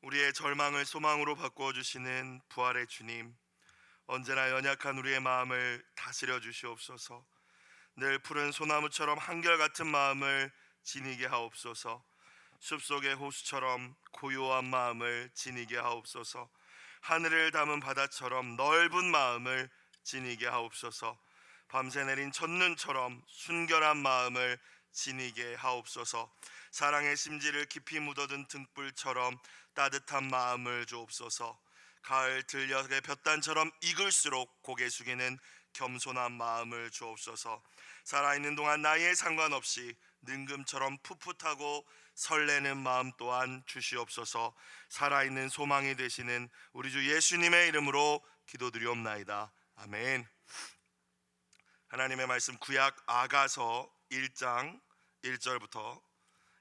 우리의 절망을 소망으로 바꾸어 주시는 부활의 주님, 언제나 연약한 우리의 마음을 다스려 주시옵소서. 늘 푸른 소나무처럼 한결같은 마음을 지니게 하옵소서. 숲속의 호수처럼 고요한 마음을 지니게 하옵소서. 하늘을 담은 바다처럼 넓은 마음을 지니게 하옵소서. 밤새 내린 첫눈처럼 순결한 마음을 지니게 하옵소서. 사랑의 심지를 깊이 묻어둔 등불처럼 따뜻한 마음을 주옵소서. 가을 들녘의 볕단처럼 익을수록 고개 숙이는 겸손한 마음을 주옵소서. 살아있는 동안 나이에 상관없이 능금처럼 풋풋하고 설레는 마음 또한 주시옵소서. 살아있는 소망이 되시는 우리 주 예수님의 이름으로 기도드리옵나이다. 아멘. 하나님의 말씀 구약 아가서 1장 1절부터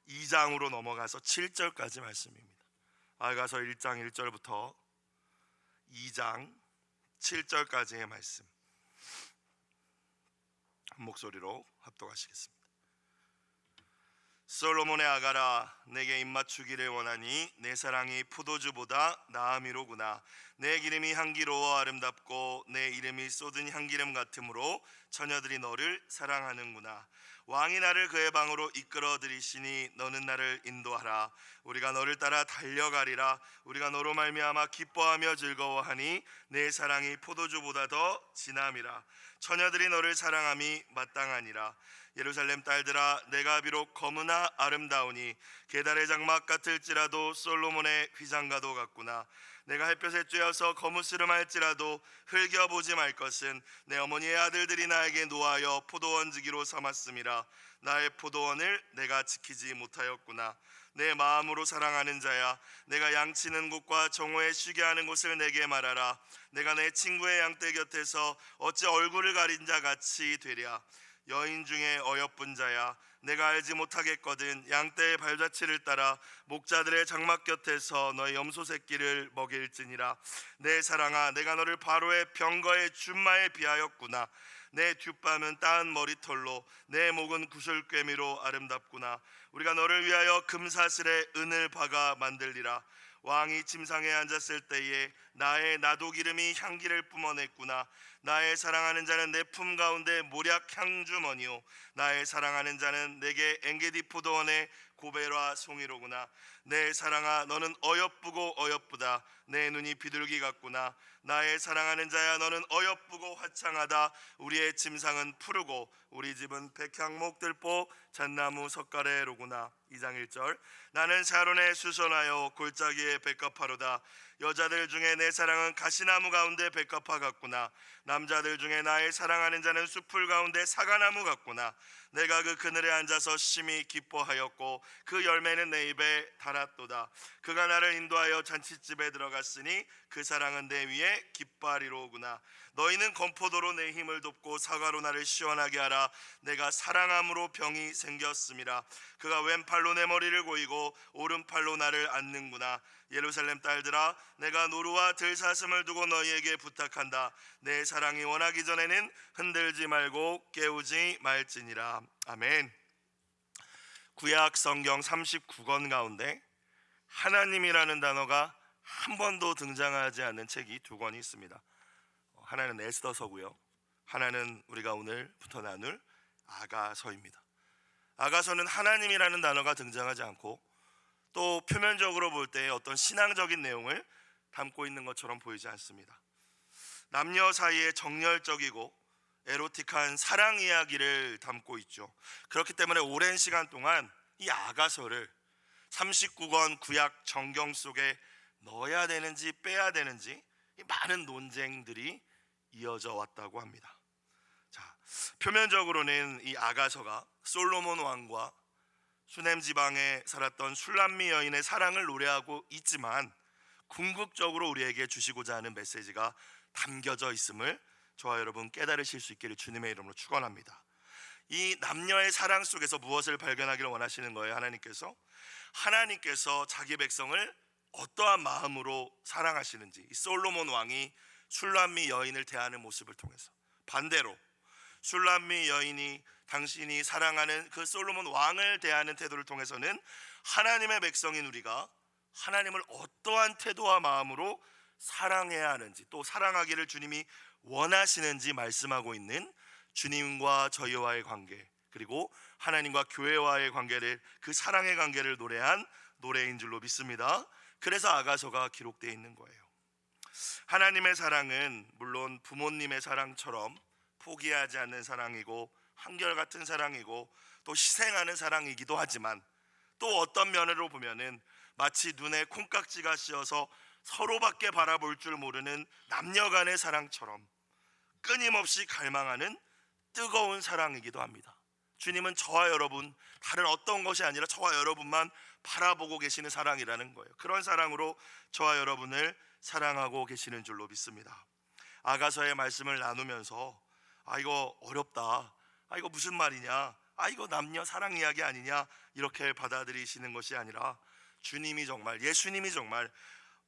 2장으로 넘어가서 7절까지 말씀입니다. 아가서 1장 1절부터 2장 7절까지의 말씀 한 목소리로 합독하시겠습니다. 솔로몬의 아가라, 내게 입맞추기를 원하니 내 사랑이 포도주보다 나음이로구나. 내 기름이 향기로워 아름답고 내 이름이 쏟은 향기름 같으므로 처녀들이 너를 사랑하는구나. 왕이 나를 그의 방으로 이끌어 들이시니 너는 나를 인도하라. 우리가 너를 따라 달려가리라. 우리가 너로 말미암아 기뻐하며 즐거워하니 내 사랑이 포도주보다 더 진함이라. 처녀들이 너를 사랑함이 마땅하니라. 예루살렘 딸들아, 내가 비록 검으나 아름다우니 게달의 장막 같을지라도 솔로몬의 휘장가도 같구나. 내가 햇볕에 쬐어서 거무스름할지라도 흘겨보지 말 것은 내 어머니의 아들들이 나에게 노하여 포도원 지기로 삼았음이라. 나의 포도원을 내가 지키지 못하였구나. 내 마음으로 사랑하는 자야, 내가 양치는 곳과 정오에 쉬게 하는 곳을 내게 말하라. 내가 내 친구의 양떼 곁에서 어찌 얼굴을 가린 자 같이 되랴. 여인 중에 어여쁜 자야, 내가 알지 못하겠거든. 양떼의 발자취를 따라 목자들의 장막 곁에서 너의 염소 새끼를 먹일지니라. 내 사랑아, 내가 너를 바로의 병거의 준마에 비하였구나. 내 뒷밤은 따은 머리털로 내 목은 구슬꿰미로 아름답구나. 우리가 너를 위하여 금사슬에 은을 박아 만들리라. 왕이 침상에 앉았을 때에 나의 나도 기름이 향기를 뿜어냈구나. 나의 사랑하는 자는 내 품 가운데 모략 향주머니요, 나의 사랑하는 자는 내게 엔게디 포도원의 고베라 송이로구나. 내 사랑아, 너는 어여쁘고 어여쁘다. 내 눈이 비둘기 같구나. 나의 사랑하는 자야, 너는 어여쁘고 화창하다. 우리의 침상은 푸르고 우리 집은 백향목 들보 잣나무 석가래로구나. 2장 1절. 나는 샤론에 수선하여 골짜기에 백합화로다. 여자들 중에 내 사랑은 가시나무 가운데 백합화 같구나. 남자들 중에 나의 사랑하는 자는 숲풀 가운데 사과나무 같구나. 내가 그 그늘에 앉아서 심히 기뻐하였고 그 열매는 내 입에 달았도다. 그가 나를 인도하여 잔치집에 들어갔으니 그 사랑은 내 위에 깃발이로구나. 너희는 건포도로 내 힘을 돕고 사과로 나를 시원하게 하라. 내가 사랑함으로 병이 생겼음이라. 그가 왼팔로 내 머리를 고이고 오른팔로 나를 안는구나. 예루살렘 딸들아, 내가 노루와 들사슴을 두고 너희에게 부탁한다. 내 사랑이 원하기 전에는 흔들지 말고 깨우지 말지니라. 아멘. 구약 성경 39권 가운데 하나님이라는 단어가 한 번도 등장하지 않는 책이 두 권이 있습니다. 하나는 에스더서고요, 하나는 우리가 오늘부터 나눌 아가서입니다. 아가서는 하나님이라는 단어가 등장하지 않고 또 표면적으로 볼 때 어떤 신앙적인 내용을 담고 있는 것처럼 보이지 않습니다. 남녀 사이의 정열적이고 에로틱한 사랑 이야기를 담고 있죠. 그렇기 때문에 오랜 시간 동안 이 아가서를 39권 구약 정경 속에 넣어야 되는지 빼야 되는지 많은 논쟁들이 이어져 왔다고 합니다. 자, 표면적으로는 이 아가서가 솔로몬 왕과 수넴 지방에 살았던 술람미 여인의 사랑을 노래하고 있지만 궁극적으로 우리에게 주시고자 하는 메시지가 담겨져 있음을 저와 여러분 깨달으실 수 있기를 주님의 이름으로 축원합니다. 이 남녀의 사랑 속에서 무엇을 발견하기를 원하시는 거예요? 하나님께서 자기 백성을 어떠한 마음으로 사랑하시는지, 이 솔로몬 왕이 술람미 여인을 대하는 모습을 통해서, 반대로 술람미 여인이 당신이 사랑하는 그 솔로몬 왕을 대하는 태도를 통해서는 하나님의 백성인 우리가 하나님을 어떠한 태도와 마음으로 사랑해야 하는지, 또 사랑하기를 주님이 원하시는지 말씀하고 있는 주님과 저희와의 관계, 그리고 하나님과 교회와의 관계를, 그 사랑의 관계를 노래한 노래인 줄로 믿습니다. 그래서 아가서가 기록되어 있는 거예요. 하나님의 사랑은 물론 부모님의 사랑처럼 포기하지 않는 사랑이고 한결같은 사랑이고 또 희생하는 사랑이기도 하지만, 또 어떤 면으로 보면은 마치 눈에 콩깍지가 씌어서 서로밖에 바라볼 줄 모르는 남녀 간의 사랑처럼 끊임없이 갈망하는 뜨거운 사랑이기도 합니다. 주님은 저와 여러분, 다른 어떤 것이 아니라 저와 여러분만 바라보고 계시는 사랑이라는 거예요. 그런 사랑으로 저와 여러분을 사랑하고 계시는 줄로 믿습니다. 아가서의 말씀을 나누면서 이거 어렵다, 이거 무슨 말이냐, 이거 남녀 사랑 이야기 아니냐, 이렇게 받아들이시는 것이 아니라 주님이 정말, 예수님이 정말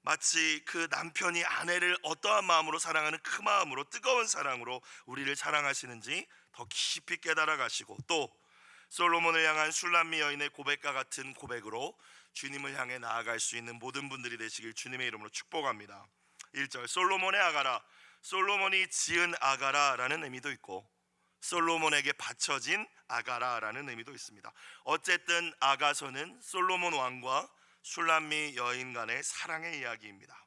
마치 그 남편이 아내를 어떠한 마음으로 사랑하는 그 마음으로, 뜨거운 사랑으로 우리를 사랑하시는지 더 깊이 깨달아 가시고, 또 솔로몬을 향한 슐람미 여인의 고백과 같은 고백으로 주님을 향해 나아갈 수 있는 모든 분들이 되시길 주님의 이름으로 축복합니다. 1절, 솔로몬의 아가라, 솔로몬이 지은 아가라라는 의미도 있고 솔로몬에게 바쳐진 아가라라는 의미도 있습니다. 어쨌든 아가서는 솔로몬 왕과 슐람미 여인 간의 사랑의 이야기입니다.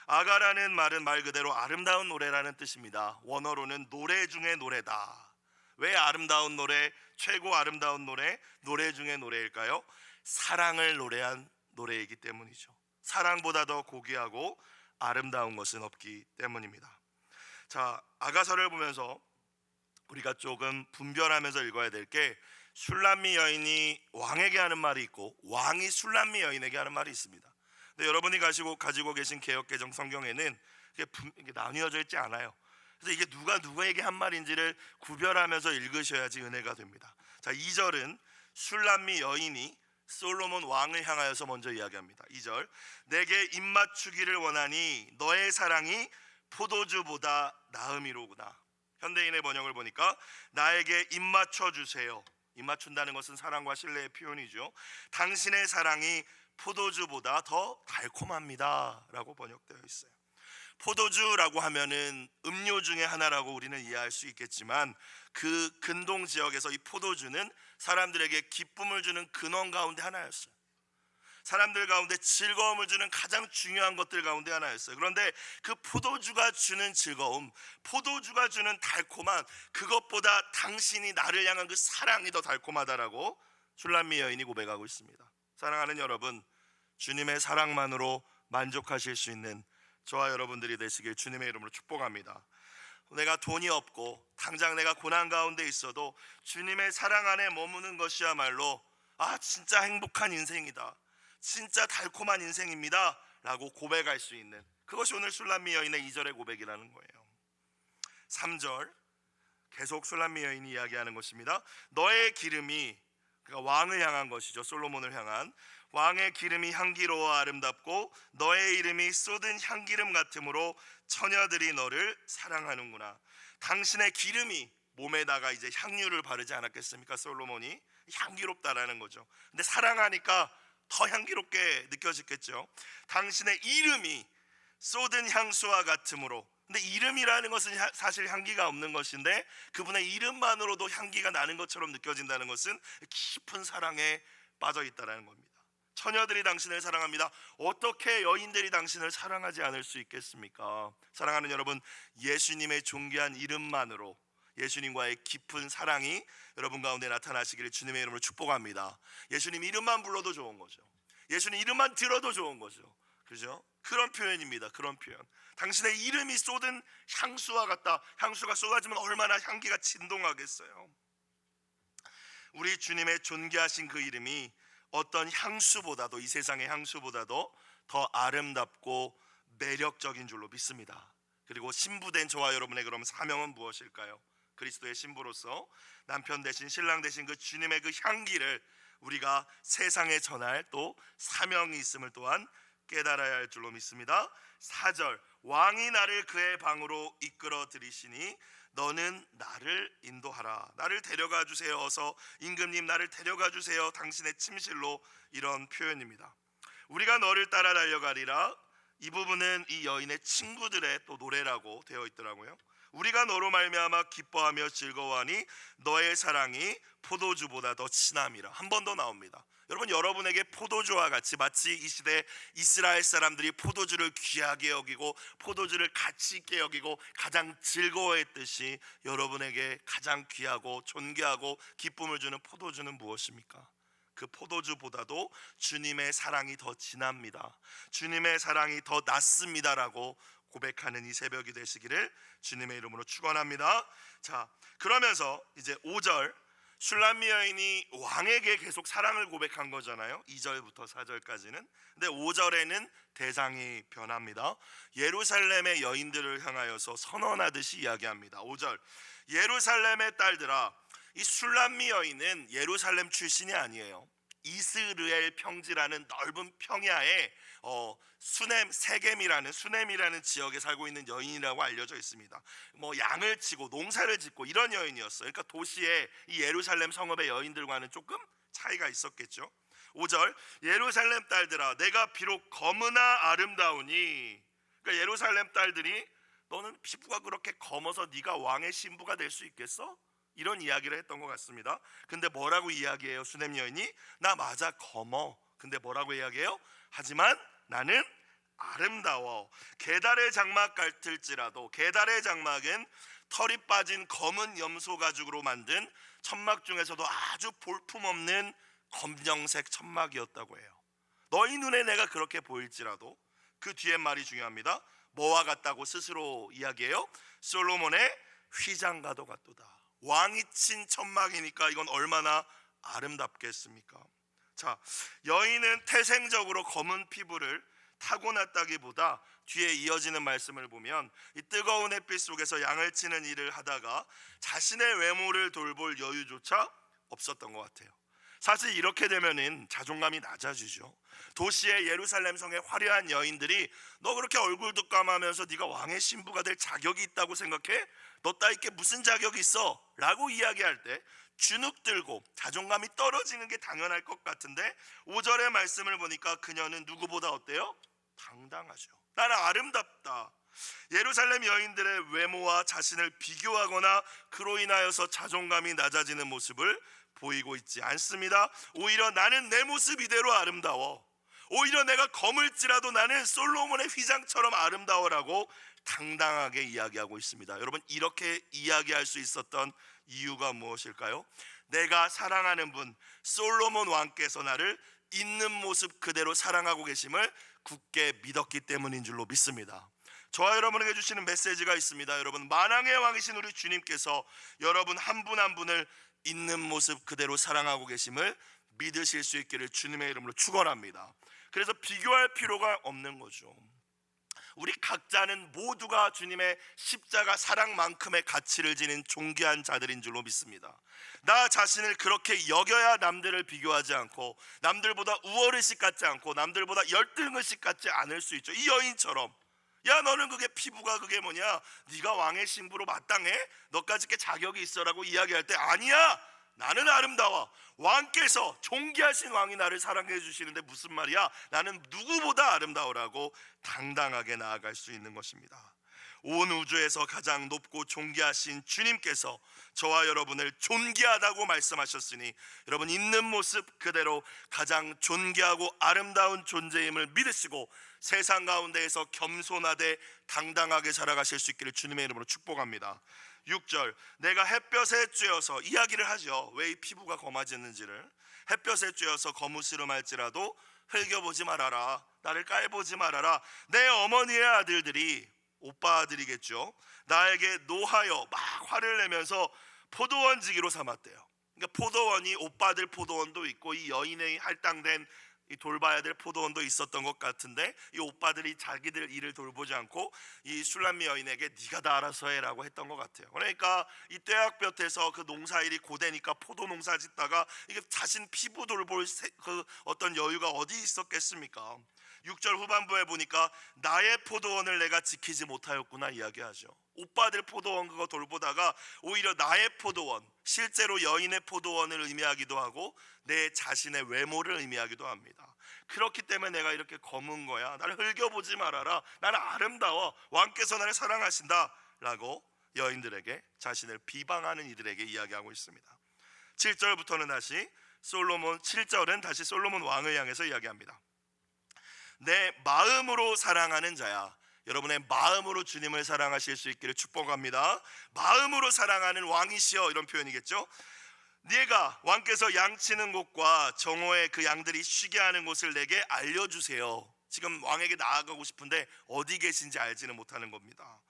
아가라는 말은 말 그대로 아름다운 노래라는 뜻입니다. 원어로는 노래 중의 노래다. 왜 아름다운 노래, 최고 아름다운 노래, 노래 중의 노래일까요? 사랑을 노래한 노래이기 때문이죠. 사랑보다 더 고귀하고 아름다운 것은 없기 때문입니다. 자, 아가서를 보면서 우리가 조금 분별하면서 읽어야 될 게, 슐람미 여인이 왕에게 하는 말이 있고 왕이 슐람미 여인에게 하는 말이 있습니다. 근데 여러분이 가지고 계신 개역개정 성경에는 이게 나뉘어져 있지 않아요. 그래서 이게 누가 누구에게 한 말인지를 구별하면서 읽으셔야지 은혜가 됩니다. 자, 2절은 슐람미 여인이 솔로몬 왕을 향하여서 먼저 이야기합니다. 2절, 내게 입맞추기를 원하니 너의 사랑이 포도주보다 나음이로구나. 현대인의 번역을 보니까 나에게 입맞춰 주세요. 입맞춘다는 것은 사랑과 신뢰의 표현이죠. 당신의 사랑이 포도주보다 더 달콤합니다 라고 번역되어 있어요. 포도주라고 하면은 음료 중에 하나라고 우리는 이해할 수 있겠지만, 그 근동 지역에서 이 포도주는 사람들에게 기쁨을 주는 근원 가운데 하나였어요. 사람들 가운데 즐거움을 주는 가장 중요한 것들 가운데 하나였어요. 그런데 그 포도주가 주는 즐거움, 포도주가 주는 달콤한, 그것보다 당신이 나를 향한 그 사랑이 더 달콤하다라고 슐람미 여인이 고백하고 있습니다. 사랑하는 여러분, 주님의 사랑만으로 만족하실 수 있는 저와 여러분들이 되시길 주님의 이름으로 축복합니다. 내가 돈이 없고 당장 내가 고난 가운데 있어도 주님의 사랑 안에 머무는 것이야말로 진짜 행복한 인생이다, 진짜 달콤한 인생입니다 라고 고백할 수 있는, 그것이 오늘 슐람미 여인의 2절의 고백이라는 거예요. 3절, 계속 슐람미 여인이 이야기하는 것입니다. 너의 기름이, 그러니까 왕을 향한 것이죠. 솔로몬을 향한, 왕의 기름이 향기로워 아름답고 너의 이름이 쏟은 향기름 같으므로 처녀들이 너를 사랑하는구나. 당신의 기름이, 몸에다가 이제 향유를 바르지 않았겠습니까? 솔로몬이 향기롭다라는 거죠. 근데 사랑하니까 더 향기롭게 느껴지겠죠. 당신의 이름이 쏟은 향수와 같으므로, 근데 이름이라는 것은 사실 향기가 없는 것인데 그분의 이름만으로도 향기가 나는 것처럼 느껴진다는 것은 깊은 사랑에 빠져 있다는 겁니다. 처녀들이 당신을 사랑합니다. 어떻게 여인들이 당신을 사랑하지 않을 수 있겠습니까? 사랑하는 여러분, 예수님의 존귀한 이름만으로 예수님과의 깊은 사랑이 여러분 가운데 나타나시기를 주님의 이름으로 축복합니다. 예수님 이름만 불러도 좋은 거죠. 예수님 이름만 들어도 좋은 거죠. 그죠? 그런 표현입니다. 그런 표현. 당신의 이름이 쏟은 향수와 같다. 향수가 쏟아지면 얼마나 향기가 진동하겠어요. 우리 주님의 존귀하신 그 이름이 어떤 향수보다도, 이 세상의 향수보다도 더 아름답고 매력적인 줄로 믿습니다. 그리고 신부된 저와 여러분의 그럼 사명은 무엇일까요? 그리스도의 신부로서 남편 대신 신랑 대신 그 주님의 그 향기를 우리가 세상에 전할 또 사명이 있음을 또한 깨달아야 할 줄로 믿습니다. 4절, 왕이 나를 그의 방으로 이끌어 들이시니 너는 나를 인도하라. 나를 데려가 주세요. 어서 임금님 나를 데려가 주세요. 당신의 침실로, 이런 표현입니다. 우리가 너를 따라 달려가리라. 이 부분은 이 여인의 친구들의 또 노래라고 되어 있더라고요. 우리가 너로 말미암아 기뻐하며 즐거워하니 너의 사랑이 포도주보다 더 진함이라. 한 번 더 나옵니다. 여러분, 여러분에게 포도주와 같이 마치 이 시대 이스라엘 사람들이 포도주를 귀하게 여기고 포도주를 가치 있게 여기고 가장 즐거워했듯이 여러분에게 가장 귀하고 존귀하고 기쁨을 주는 포도주는 무엇입니까? 그 포도주보다도 주님의 사랑이 더 진합니다. 주님의 사랑이 더 낫습니다라고 고백하는 이 새벽이 되시기를 주님의 이름으로 축원합니다. 자, 그러면서 이제 5절, 슐람미 여인이 왕에게 계속 사랑을 고백한 거잖아요. 2절부터 4절까지는. 근데 5절에는 대상이 변합니다. 예루살렘의 여인들을 향하여서 선언하듯이 이야기합니다. 5절, 예루살렘의 딸들아, 이 슐람미 여인은 예루살렘 출신이 아니에요. 이스르엘 평지라는 넓은 평야에 세겜이라는 지역에 살고 있는 여인이라고 알려져 있습니다. 뭐 양을 치고 농사를 짓고 이런 여인이었어요. 그러니까 도시의 이 예루살렘 성읍의 여인들과는 조금 차이가 있었겠죠. 5절, 예루살렘 딸들아, 내가 비록 검으나 아름다우니. 그러니까 예루살렘 딸들이 너는 피부가 그렇게 검어서 네가 왕의 신부가 될 수 있겠어? 이런 이야기를 했던 것 같습니다. 근데 뭐라고 이야기해요? 수넴 여인이 나 맞아 검어. 근데 뭐라고 이야기해요? 하지만 나는 아름다워. 게달의 장막 같을지라도. 게달의 장막은 털이 빠진 검은 염소 가죽으로 만든 천막 중에서도 아주 볼품없는 검정색 천막이었다고 해요. 너희 눈에 내가 그렇게 보일지라도. 그 뒤에 말이 중요합니다. 뭐와 같다고 스스로 이야기해요? 솔로몬의 휘장과도 같도다. 왕이 친 천막이니까 이건 얼마나 아름답겠습니까? 자, 여인은 태생적으로 검은 피부를 타고났다기보다 뒤에 이어지는 말씀을 보면 이 뜨거운 햇빛 속에서 양을 치는 일을 하다가 자신의 외모를 돌볼 여유조차 없었던 것 같아요. 사실 이렇게 되면은 자존감이 낮아지죠. 도시의 예루살렘 성의 화려한 여인들이 너 그렇게 얼굴도 까마면서 네가 왕의 신부가 될 자격이 있다고 생각해? 너 따위께 무슨 자격이 있어? 라고 이야기할 때 주눅 들고 자존감이 떨어지는 게 당연할 것 같은데 5절의 말씀을 보니까 그녀는 누구보다 어때요? 당당하죠. 나는 아름답다. 예루살렘 여인들의 외모와 자신을 비교하거나 그로 인하여서 자존감이 낮아지는 모습을 보이고 있지 않습니다. 오히려 나는 내 모습 이대로 아름다워. 오히려 내가 검을지라도 나는 솔로몬의 휘장처럼 아름다워라고 당당하게 이야기하고 있습니다. 여러분, 이렇게 이야기할 수 있었던 이유가 무엇일까요? 내가 사랑하는 분 솔로몬 왕께서 나를 있는 모습 그대로 사랑하고 계심을 굳게 믿었기 때문인 줄로 믿습니다. 저와 여러분에게 주시는 메시지가 있습니다. 여러분, 만왕의 왕이신 우리 주님께서 여러분 한 분 한 분을 있는 모습 그대로 사랑하고 계심을 믿으실 수 있기를 주님의 이름으로 축원합니다. 그래서 비교할 필요가 없는 거죠. 우리 각자는 모두가 주님의 십자가 사랑만큼의 가치를 지닌 존귀한 자들인 줄로 믿습니다. 나 자신을 그렇게 여겨야 남들을 비교하지 않고 남들보다 우월의식 같지 않고 남들보다 열등의식 같지 않을 수 있죠. 이 여인처럼 야 너는 그게 피부가 그게 뭐냐, 네가 왕의 신부로 마땅해? 너까지 게 자격이 있어라고 이야기할 때 아니야, 나는 아름다워. 왕께서 존귀하신 왕이 나를 사랑해 주시는데 무슨 말이야, 나는 누구보다 아름다워라고 당당하게 나아갈 수 있는 것입니다. 온 우주에서 가장 높고 존귀하신 주님께서 저와 여러분을 존귀하다고 말씀하셨으니 여러분 있는 모습 그대로 가장 존귀하고 아름다운 존재임을 믿으시고 세상 가운데에서 겸손하되 당당하게 살아가실 수 있기를 주님의 이름으로 축복합니다. 6절, 내가 햇볕에 쬐어서 이야기를 하죠. 왜 이 피부가 검어졌는지를. 햇볕에 쬐어서 거무스름할지라도 흘겨보지 말아라, 나를 깔보지 말아라. 내 어머니의 아들들이, 오빠 아들이겠죠, 나에게 노하여 막 화를 내면서 포도원지기로 삼았대요. 그러니까 포도원이 오빠들 포도원도 있고 이 여인의 할당된 이 돌봐야 될 포도원도 있었던 것 같은데 이 오빠들이 자기들 일을 돌보지 않고 이 슐람미 여인에게 네가 다 알아서 해라고 했던 것 같아요. 그러니까 이 떼약볕에서 그 농사일이 고되니까 포도 농사 짓다가 이게 자신 피부 돌볼 그 어떤 여유가 어디 있었겠습니까? 6절 후반부에 보니까 나의 포도원을 내가 지키지 못하였구나 이야기하죠. 오빠들 포도원 그거 돌보다가 오히려 나의 포도원, 실제로 여인의 포도원을 의미하기도 하고 내 자신의 외모를 의미하기도 합니다. 그렇기 때문에 내가 이렇게 검은 거야. 나를 흘겨보지 말아라. 나는 아름다워. 왕께서 나를 사랑하신다 라고 여인들에게, 자신을 비방하는 이들에게 이야기하고 있습니다. 7절부터는 다시 7절은 다시 솔로몬 왕을 향해서 이야기합니다. 내 마음으로 사랑하는 자야. 여러분의 마음으로 주님을 사랑하실 수 있기를 축복합니다. 마음으로 사랑하는 왕이시여, 이런 표현이겠죠. 네가 왕께서 양치는 곳과 정오에 그 양들이 쉬게 하는 곳을 내게 알려주세요. 지금 왕에게 나아가고 싶은데 어디 계신지 알지는 못하는 겁니다.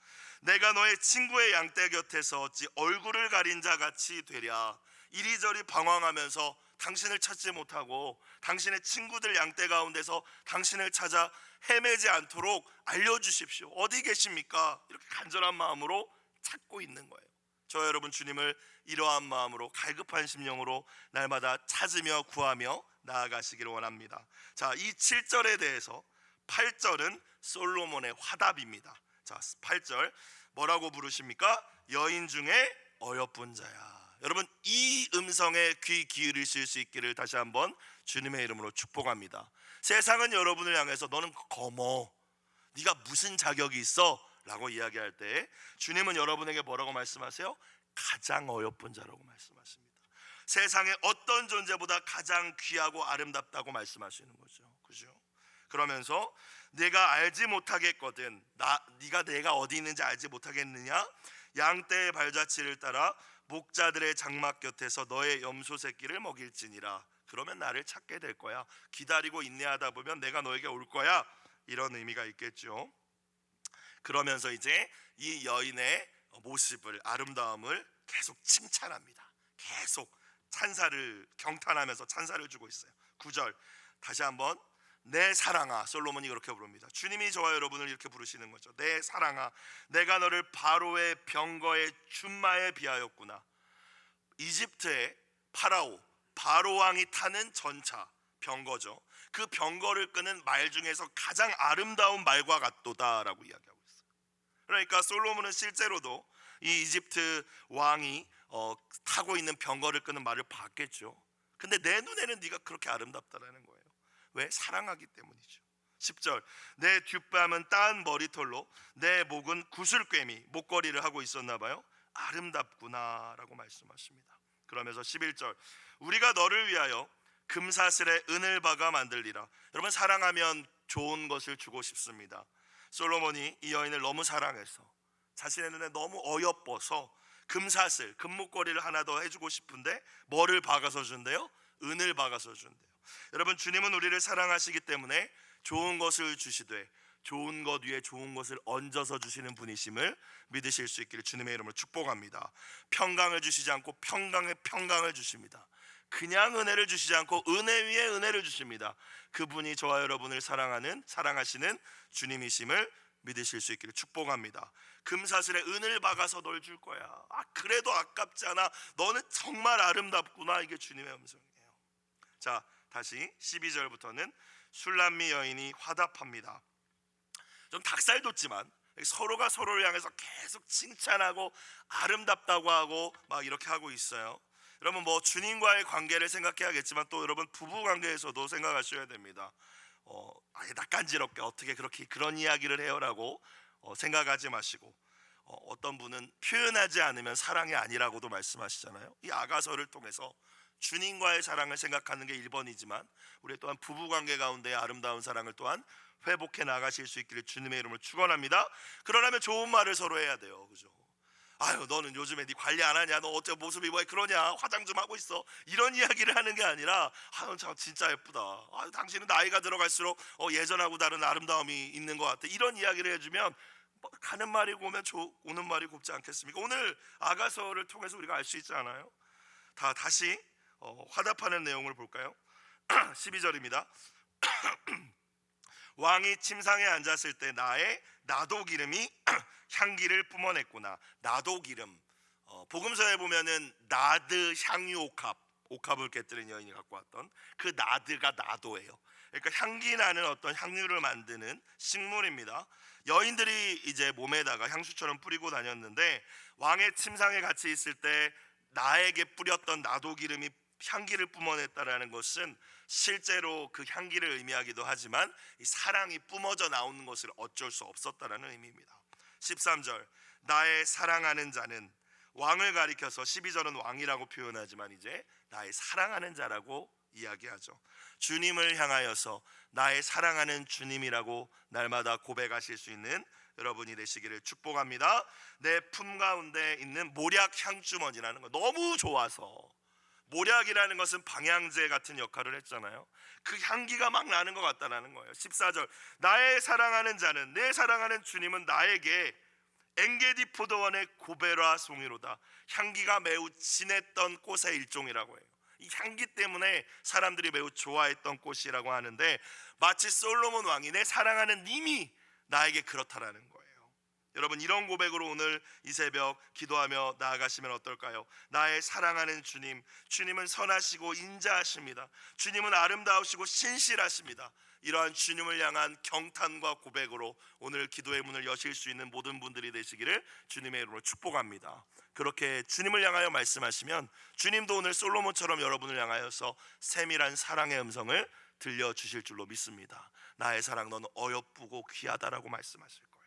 내가 너의 친구의 양떼 곁에서 어찌 얼굴을 가린 자 같이 되랴. 이리저리 방황하면서 당신을 찾지 못하고 당신의 친구들 양떼 가운데서 당신을 찾아 헤매지 않도록 알려주십시오. 어디 계십니까? 이렇게 간절한 마음으로 찾고 있는 거예요. 저 여러분, 주님을 이러한 마음으로 갈급한 심령으로 날마다 찾으며 구하며 나아가시기를 원합니다. 자, 이 7절에 대해서 8절은 솔로몬의 화답입니다. 자, 8절 뭐라고 부르십니까? 여인 중에 어여쁜 자야. 여러분, 이 음성에 귀 기울이실 수 있기를 다시 한번 주님의 이름으로 축복합니다. 세상은 여러분을 향해서 너는 거머, 네가 무슨 자격이 있어? 라고 이야기할 때 주님은 여러분에게 뭐라고 말씀하세요? 가장 어여쁜 자라고 말씀하십니다. 세상의 어떤 존재보다 가장 귀하고 아름답다고 말씀하시는 거죠. 그죠? 그러면서 내가 알지 못하겠거든, 네가 내가 어디 있는지 알지 못하겠느냐? 양떼의 발자취를 따라 목자들의 장막 곁에서 너의 염소 새끼를 먹일지니라. 그러면 나를 찾게 될 거야. 기다리고 인내하다 보면 내가 너에게 올 거야. 이런 의미가 있겠죠. 그러면서 이제 이 여인의 모습을, 아름다움을 계속 칭찬합니다. 계속 찬사를, 경탄하면서 찬사를 주고 있어요. 9절 다시 한번, 내 사랑아. 솔로몬이 그렇게 부릅니다. 주님이 저와 여러분을 이렇게 부르시는 거죠. 내 사랑아, 내가 너를 바로의 병거의 춘마에 비하였구나. 이집트의 파라오, 바로왕이 타는 전차, 병거죠. 그 병거를 끄는 말 중에서 가장 아름다운 말과 같도다라고 이야기하고 있어요. 그러니까 솔로몬은 실제로도 이 이집트 왕이 타고 있는 병거를 끄는 말을 봤겠죠. 근데 내 눈에는 네가 그렇게 아름답다라는 거예요. 왜? 사랑하기 때문이죠. 10절 내 뒷밤은 따은 머리털로 내 목은 구슬꿰미, 목걸이를 하고 있었나 봐요. 아름답구나 라고 말씀하십니다. 그러면서 11절 우리가 너를 위하여 금사슬에 은을 박아 만들리라. 여러분, 사랑하면 좋은 것을 주고 싶습니다. 솔로몬이 이 여인을 너무 사랑해서 자신의 눈에 너무 어여뻐서 금사슬, 금목걸이를 하나 더 해주고 싶은데 뭐를 박아서 준대요? 은을 박아서 준대요. 여러분, 주님은 우리를 사랑하시기 때문에 좋은 것을 주시되 좋은 것 위에 좋은 것을 얹어서 주시는 분이심을 믿으실 수 있기를 주님의 이름으로 축복합니다. 평강을 주시지 않고 평강에 평강을 주십니다. 그냥 은혜를 주시지 않고 은혜 위에 은혜를 주십니다. 그분이 저와 여러분을 사랑하시는 주님이심을 믿으실 수 있기를 축복합니다. 금사슬에 은을 박아서 널 줄 거야. 그래도 아깝지 않아. 너는 정말 아름답구나. 이게 주님의 음성이에요. 자, 다시 12절부터는 술람미 여인이 화답합니다. 좀 닭살 돋지만 서로가 서로를 향해서 계속 칭찬하고 아름답다고 하고 막 이렇게 하고 있어요. 여러분, 뭐 주님과의 관계를 생각해야겠지만 또 여러분 부부 관계에서도 생각하셔야 됩니다. 아예 낯간지럽게 어떻게 그렇게 그런 이야기를 해요라고 생각하지 마시고, 어떤 분은 표현하지 않으면 사랑이 아니라고도 말씀하시잖아요. 이 아가서를 통해서 주님과의 사랑을 생각하는 게 1번이지만 우리 또한 부부관계 가운데의 아름다운 사랑을 또한 회복해 나가실 수 있기를 주님의 이름으로 축원합니다. 그러려면 좋은 말을 서로 해야 돼요. 그죠? 아유, 너는 요즘에 네 관리 안 하냐? 너 어째 모습이 왜 그러냐? 화장 좀 하고 있어. 이런 이야기를 하는 게 아니라, 넌 참 진짜 예쁘다. 당신은 나이가 들어갈수록 예전하고 다른 아름다움이 있는 것 같아. 이런 이야기를 해주면 가는 말이 오면 오는 말이 곱지 않겠습니까? 오늘 아가서를 통해서 우리가 알 수 있지 않아요? 다시 화답하는 내용을 볼까요? 12절입니다. 왕이 침상에 앉았을 때 나의 나독 이름이 향기를 뿜어냈구나. 나독 이름, 복음서에 보면은 나드 향유옥합, 옥합을 깨뜨린 여인이 갖고 왔던 그 나드가 나도예요. 그러니까 향기 나는 어떤 향유를 만드는 식물입니다. 여인들이 이제 몸에다가 향수처럼 뿌리고 다녔는데 왕의 침상에 같이 있을 때 나에게 뿌렸던 나도 기름이 향기를 뿜어냈다라는 것은 실제로 그 향기를 의미하기도 하지만 이 사랑이 뿜어져 나오는 것을 어쩔 수 없었다라는 의미입니다. 13절 나의 사랑하는 자는, 왕을 가리켜서 12절은 왕이라고 표현하지만 이제 나의 사랑하는 자라고 이야기하죠. 주님을 향하여서 나의 사랑하는 주님이라고 날마다 고백하실 수 있는 여러분이 되시기를 축복합니다. 내 품 가운데 있는 모략 향주머니라는 거 너무 좋아서, 모략이라는 것은 방향제 같은 역할을 했잖아요. 그 향기가 막 나는 것 같다라는 거예요. 14절 나의 사랑하는 자는, 내 사랑하는 주님은 나에게 엔게디 포도원의 고베라 송이로다. 향기가 매우 진했던 꽃의 일종이라고 해요. 이 향기 때문에 사람들이 매우 좋아했던 꽃이라고 하는데, 마치 솔로몬 왕이 내 사랑하는 님이 나에게 그렇다라는 거예요. 여러분, 이런 고백으로 오늘 이 새벽 기도하며 나아가시면 어떨까요? 나의 사랑하는 주님, 주님은 선하시고 인자하십니다. 주님은 아름다우시고 신실하십니다. 이러한 주님을 향한 경탄과 고백으로 오늘 기도의 문을 여실 수 있는 모든 분들이 되시기를 주님의 이름으로 축복합니다. 그렇게 주님을 향하여 말씀하시면 주님도 오늘 솔로몬처럼 여러분을 향하여서 세밀한 사랑의 음성을 들려주실 줄로 믿습니다. 나의 사랑 너는 어여쁘고 귀하다라고 말씀하실 거예요.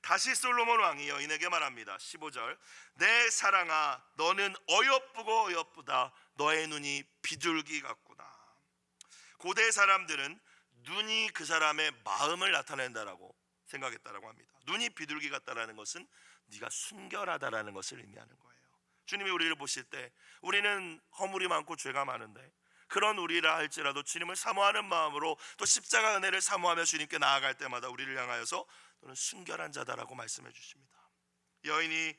다시 솔로몬 왕이 여인에게 말합니다. 15절 내 사랑아 너는 어여쁘고 어여쁘다. 너의 눈이 비둘기 같구나. 고대 사람들은 눈이 그 사람의 마음을 나타낸다라고 생각했다라고 합니다. 눈이 비둘기 같다라는 것은 네가 순결하다라는 것을 의미하는 거예요. 주님이 우리를 보실 때 우리는 허물이 많고 죄가 많은데, 그런 우리라 할지라도 주님을 사모하는 마음으로 또 십자가 은혜를 사모하며 주님께 나아갈 때마다 우리를 향하여서 너는 순결한 자다라고 말씀해 주십니다. 여인이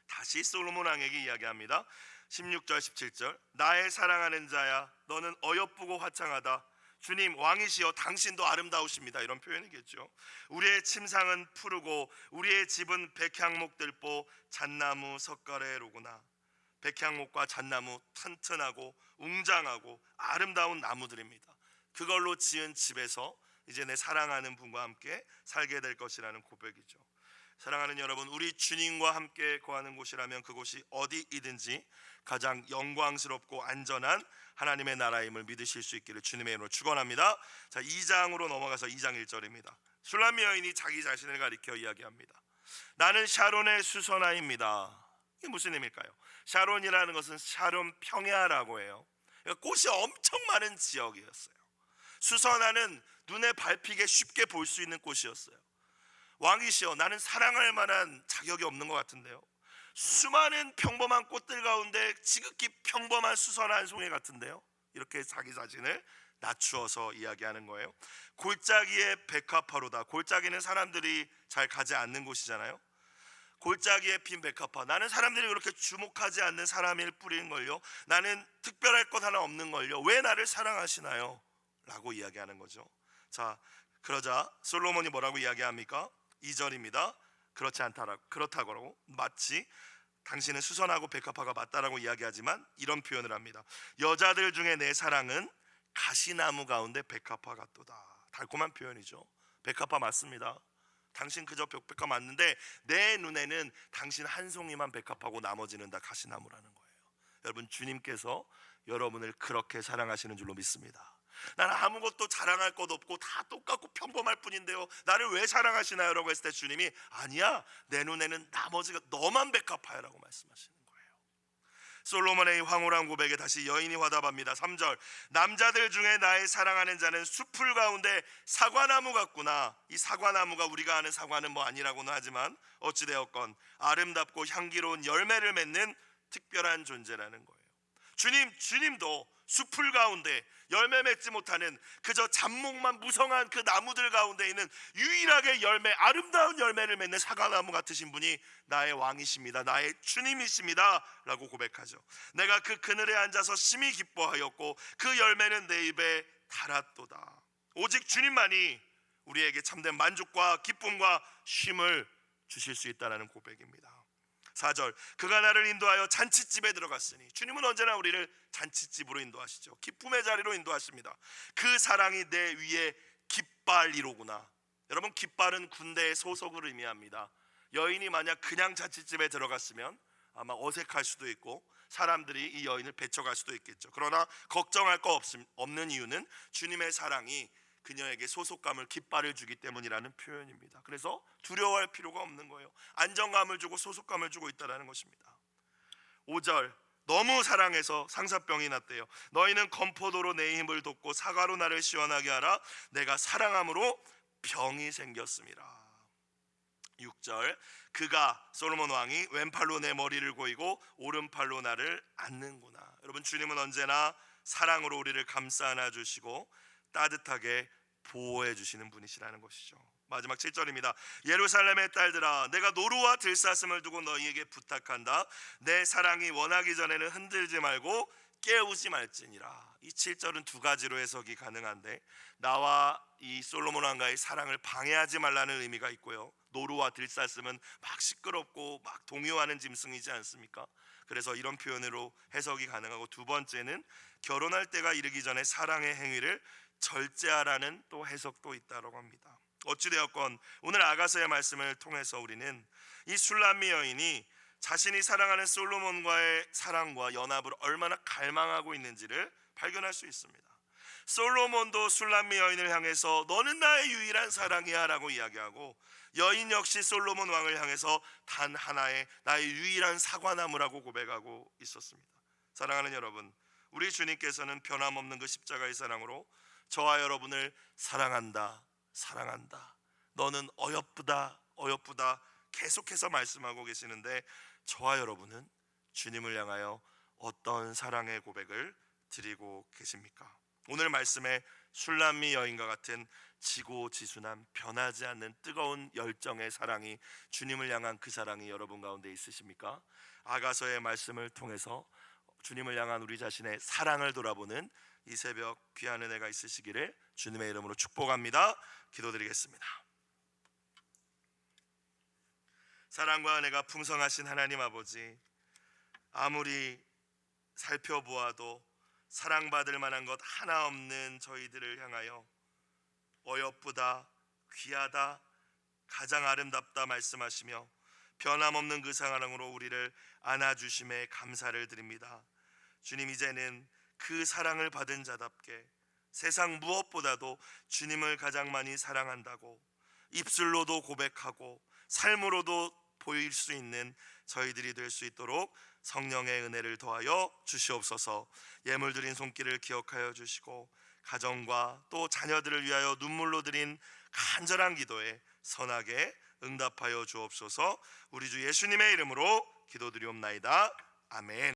다시 솔로몬 왕에게 이야기합니다. 16절 17절 나의 사랑하는 자야 너는 어여쁘고 화창하다. 주님 왕이시여 당신도 아름다우십니다. 이런 표현이겠죠. 우리의 침상은 푸르고 우리의 집은 백향목들보 잣나무 석가래로구나. 백향목과 잣나무 튼튼하고 웅장하고 아름다운 나무들입니다. 그걸로 지은 집에서 이제 내 사랑하는 분과 함께 살게 될 것이라는 고백이죠. 사랑하는 여러분, 우리 주님과 함께 거하는 곳이라면 그곳이 어디이든지 가장 영광스럽고 안전한 하나님의 나라임을 믿으실 수 있기를 주님의 이름으로 축원합니다. 자, 2장으로 넘어가서 2장 1절입니다. 슐라미 여인이 자기 자신을 가리켜 이야기합니다. 나는 샤론의 수선화입니다. 이게 무슨 의미일까요? 샤론이라는 것은 샤론 평야라고 해요. 그러니까 꽃이 엄청 많은 지역이었어요. 수선화는 눈에 밟히게 쉽게 볼 수 있는 꽃이었어요. 왕이시여 나는 사랑할 만한 자격이 없는 것 같은데요, 수많은 평범한 꽃들 가운데 지극히 평범한 수선화 한 송이 같은데요, 이렇게 자기 자신을 낮추어서 이야기하는 거예요. 골짜기의 백합화로다. 골짜기는 사람들이 잘 가지 않는 곳이잖아요. 골짜기에 핀 백합화, 나는 사람들이 그렇게 주목하지 않는 사람일 뿐인걸요, 나는 특별할 것 하나 없는걸요, 왜 나를 사랑하시나요? 라고 이야기하는 거죠. 자, 그러자 솔로몬이 뭐라고 이야기합니까? 2절입니다. 그렇지 않다라고, 그렇다고 마치 당신은 수선하고 백합화가 맞다라고 이야기하지만 이런 표현을 합니다. 여자들 중에 내 사랑은 가시나무 가운데 백합화 같도다. 달콤한 표현이죠. 백합화 맞습니다. 당신 그저 백합화 맞는데 내 눈에는 당신 한 송이만 백합화고 나머지는 다 가시나무라는 거예요. 여러분, 주님께서 여러분을 그렇게 사랑하시는 줄로 믿습니다. 나는 아무것도 자랑할 것 없고 다 똑같고 평범할 뿐인데요, 나를 왜 사랑하시나요? 라고 했을 때 주님이 아니야, 내 눈에는 나머지가 너만 백합화야 라고 말씀하시는 거예요. 솔로몬의 황홀한 고백에 다시 여인이 화답합니다. 3절 남자들 중에 나의 사랑하는 자는 숲풀 가운데 사과나무 같구나. 이 사과나무가 우리가 아는 사과는 뭐 아니라고는 하지만 어찌되었건 아름답고 향기로운 열매를 맺는 특별한 존재라는 거예요. 주님도 숲풀 가운데 열매 맺지 못하는 그저 잡목만 무성한 그 나무들 가운데 있는 유일하게 아름다운 열매를 맺는 사과나무 같으신 분이 나의 왕이십니다. 나의 주님이십니다. 라고 고백하죠. 내가 그 그늘에 앉아서 심히 기뻐하였고 그 열매는 내 입에 달았도다. 오직 주님만이 우리에게 참된 만족과 기쁨과 쉼을 주실 수 있다는 고백입니다. 4절 그가 나를 인도하여 잔치집에 들어갔으니, 주님은 언제나 우리를 잔치집으로 인도하시죠. 기쁨의 자리로 인도하십니다. 그 사랑이 내 위에 깃발이로구나. 여러분, 깃발은 군대의 소속을 의미합니다. 여인이 만약 그냥 잔치집에 들어갔으면 아마 어색할 수도 있고 사람들이 이 여인을 배척할 수도 있겠죠. 그러나 걱정할 거 없는 이유는 주님의 사랑이 그녀에게 소속감을, 깃발을 주기 때문이라는 표현입니다. 그래서 두려워할 필요가 없는 거예요. 안정감을 주고 소속감을 주고 있다는 것입니다. 5절 너무 사랑해서 상사병이 났대요. 너희는 건포도로 내 힘을 돋고 사과로 나를 시원하게 하라. 내가 사랑함으로 병이 생겼음이라. 6절 그가, 솔로몬 왕이 왼팔로 내 머리를 고이고 오른팔로 나를 안는구나. 여러분, 주님은 언제나 사랑으로 우리를 감싸 안아주시고 따뜻하게 보호해 주시는 분이시라는 것이죠. 마지막 7절입니다. 예루살렘의 딸들아, 내가 노루와 들사슴을 두고 너희에게 부탁한다. 내 사랑이 원하기 전에는 흔들지 말고 깨우지 말지니라. 이 7절은 두 가지로 해석이 가능한데, 나와 이 솔로몬 왕과의 사랑을 방해하지 말라는 의미가 있고요, 노루와 들사슴은 막 시끄럽고 막 동요하는 짐승이지 않습니까? 그래서 이런 표현으로 해석이 가능하고, 두 번째는 결혼할 때가 이르기 전에 사랑의 행위를 절제하라는 또 해석도 있다고 합니다. 어찌되었건 오늘 아가서의 말씀을 통해서 우리는 이 술람미 여인이 자신이 사랑하는 솔로몬과의 사랑과 연합을 얼마나 갈망하고 있는지를 발견할 수 있습니다. 솔로몬도 술람미 여인을 향해서 너는 나의 유일한 사랑이야 라고 이야기하고, 여인 역시 솔로몬 왕을 향해서 단 하나의 나의 유일한 사과나무라고 고백하고 있었습니다. 사랑하는 여러분, 우리 주님께서는 변함없는 그 십자가의 사랑으로 저와 여러분을 사랑한다, 사랑한다, 너는 어여쁘다, 어여쁘다 계속해서 말씀하고 계시는데, 저와 여러분은 주님을 향하여 어떤 사랑의 고백을 드리고 계십니까? 오늘 말씀에 술람미 여인과 같은 지고지순한 변하지 않는 뜨거운 열정의 사랑이, 주님을 향한 그 사랑이 여러분 가운데 있으십니까? 아가서의 말씀을 통해서 주님을 향한 우리 자신의 사랑을 돌아보는 이 새벽 귀한 은혜가 있으시기를 주님의 이름으로 축복합니다. 기도드리겠습니다. 사랑과 은혜가 풍성하신 하나님 아버지, 아무리 살펴보아도 사랑받을 만한 것 하나 없는 저희들을 향하여 어여쁘다, 귀하다, 가장 아름답다 말씀하시며 변함없는 그 사랑으로 우리를 안아주심에 감사를 드립니다. 주님, 이제는 그 사랑을 받은 자답게 세상 무엇보다도 주님을 가장 많이 사랑한다고 입술로도 고백하고 삶으로도 보일 수 있는 저희들이 될 수 있도록 성령의 은혜를 더하여 주시옵소서. 예물 드린 손길을 기억하여 주시고, 가정과 또 자녀들을 위하여 눈물로 드린 간절한 기도에 선하게 응답하여 주옵소서. 우리 주 예수님의 이름으로 기도드리옵나이다. 아멘.